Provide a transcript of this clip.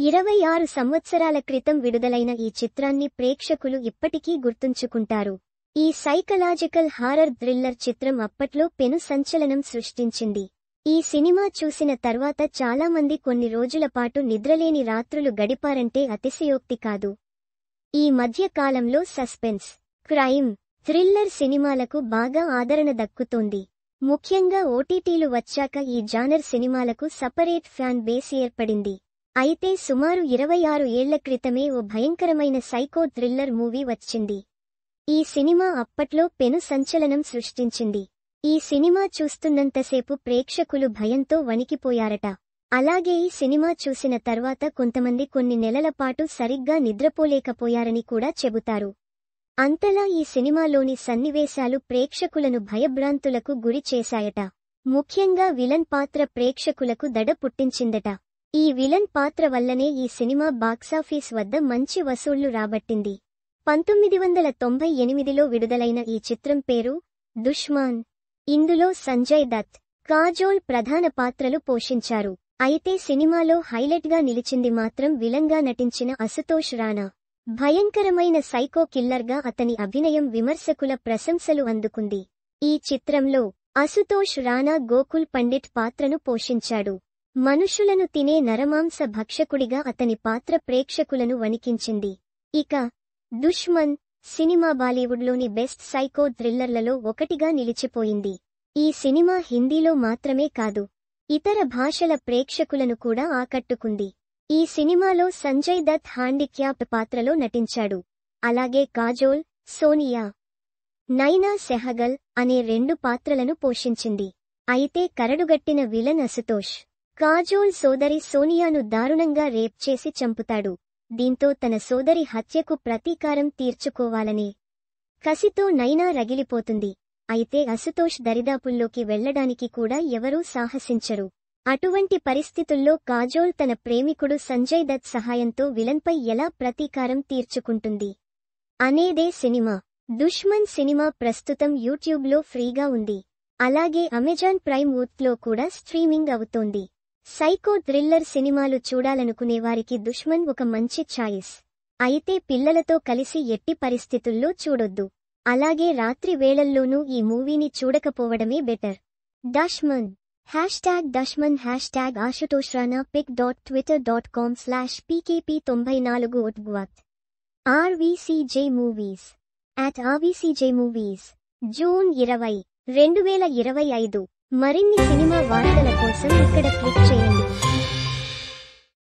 26 సంవత్సరాల క్రితం విడుదలైన ఈ చిత్రాన్ని ప్రేక్షకులు ఇప్పటికీ గుర్తుంచుకుంటారు. ఈ సైకలాజికల్ హారర్ థ్రిల్లర్ చిత్రం అప్పట్లో పెను సంచలనం సృష్టించింది. ఈ సినిమా చూసిన తర్వాత చాలామంది కొన్ని రోజుల పాటు నిద్రలేని రాత్రులు గడిపారంటే అతిశయోక్తి కాదు. ఈ మధ్య కాలంలో సస్పెన్స్, క్రైమ్, థ్రిల్లర్ సినిమాలకు బాగా ఆదరణ దక్కుతోంది. ముఖ్యంగా ఓటీటీలు వచ్చాక ఈ జానర్ సినిమాలకు సపరేట్ ఫ్యాన్ బేస్ ఏర్పడింది. అయితే సుమారు 26 ఏళ్ల క్రితమే ఓ భయంకరమైన సైకో థ్రిల్లర్ మూవీ వచ్చింది. ఈ సినిమా అప్పట్లో పెను సంచలనం సృష్టించింది. ఈ సినిమా చూస్తున్నంతసేపు ప్రేక్షకులు భయంతో వణికిపోయారట. అలాగే ఈ సినిమా చూసిన తర్వాత కొంతమంది కొన్ని నెలల పాటు సరిగ్గా నిద్రపోలేకపోయారని కూడా చెబుతారు. అంతలా ఈ సినిమాలోని సన్నివేశాలు ప్రేక్షకులను భయభ్రాంతులకు గురి చేశాయట. ముఖ్యంగా విలన్ పాత్ర ప్రేక్షకులకు దడ పుట్టించిందట. ఈ విలన్ పాత్ర వల్లనే ఈ సినిమా బాక్సాఫీస్ వద్ద మంచి వసూళ్లు రాబట్టింది. 1998లో విడుదలైన ఈ చిత్రం పేరు దుష్మాన్. ఇందులో సంజయ్ దత్, కాజోల్ ప్రధాన పాత్రలు పోషించారు. అయితే సినిమాలో హైలైట్గా నిలిచింది మాత్రం విలన్గా నటించిన అశుతోష్ రాణా. భయంకరమైన సైకో కిల్లర్గా అతని అభినయం విమర్శకుల ప్రశంసలు అందుకుంది. ఈ చిత్రంలో అశుతోష్ రాణా గోకుల్ పండిట్ పాత్రను పోషించాడు. మనుషులను తినే నరమాంస భక్షకుడిగా అతని పాత్ర ప్రేక్షకులను వణికించింది. ఇక దుష్మన్ సినిమా బాలీవుడ్లోని బెస్ట్ సైకో థ్రిల్లర్లలో ఒకటిగా నిలిచిపోయింది. ఈ సినిమా హిందీలో మాత్రమే కాదు, ఇతర భాషల ప్రేక్షకులను కూడా ఆకట్టుకుంది. ఈ సినిమాలో సంజయ్ దత్ హ్యాండిక్యాప్డ్ పాత్రలో నటించాడు. అలాగే కాజోల్, సోనియా, నైనా సెహగల్ అనే 2 పాత్రలను పోషించింది. అయితే కరడుగట్టిన విలన్ అశుతోష్ కాజోల్ సోదరి సోనియాను దారుణంగా రేప్ చేసి చంపుతాడు. దీంతో తన సోదరి హత్యకు ప్రతీకారం తీర్చుకోవాలనే కసితో నైనా రగిలిపోతుంది. అయితే అశుతోష్ దరిదాపుల్లోకి వెళ్లడానికి కూడా ఎవరూ సాహసించరు. అటువంటి పరిస్థితుల్లో కాజోల్ తన ప్రేమికుడు సంజయ్ దత్ సహాయంతో విలన్పై ఎలా ప్రతీకారం తీర్చుకుంటుంది అనేదే సినిమా. దుష్మన్ సినిమా ప్రస్తుతం యూట్యూబ్లో ఫ్రీగా ఉంది. అలాగే అమెజాన్ ప్రైమ్ వుత్లో కూడా స్ట్రీమింగ్ అవుతోంది. సైకో థ్రిల్లర్ సినిమాలు చూడాలనుకునేవారికి దుష్మన్ ఒక మంచి ఛాయిస్. అయితే పిల్లలతో కలిసి ఎట్టి పరిస్థితుల్లో చూడొద్దు. అలాగే రాత్రి వేళల్లోనూ ఈ మూవీని చూడకపోవడమే better. Dushman #Dushman #ashutoshranapik.twitter.com/pkp94 RVCJ Movies @RVCJ Movies June 20, 2025 మరిన్ని సినిమా వార్తల కోసం ఇక్కడ క్లిక్ చేయండి.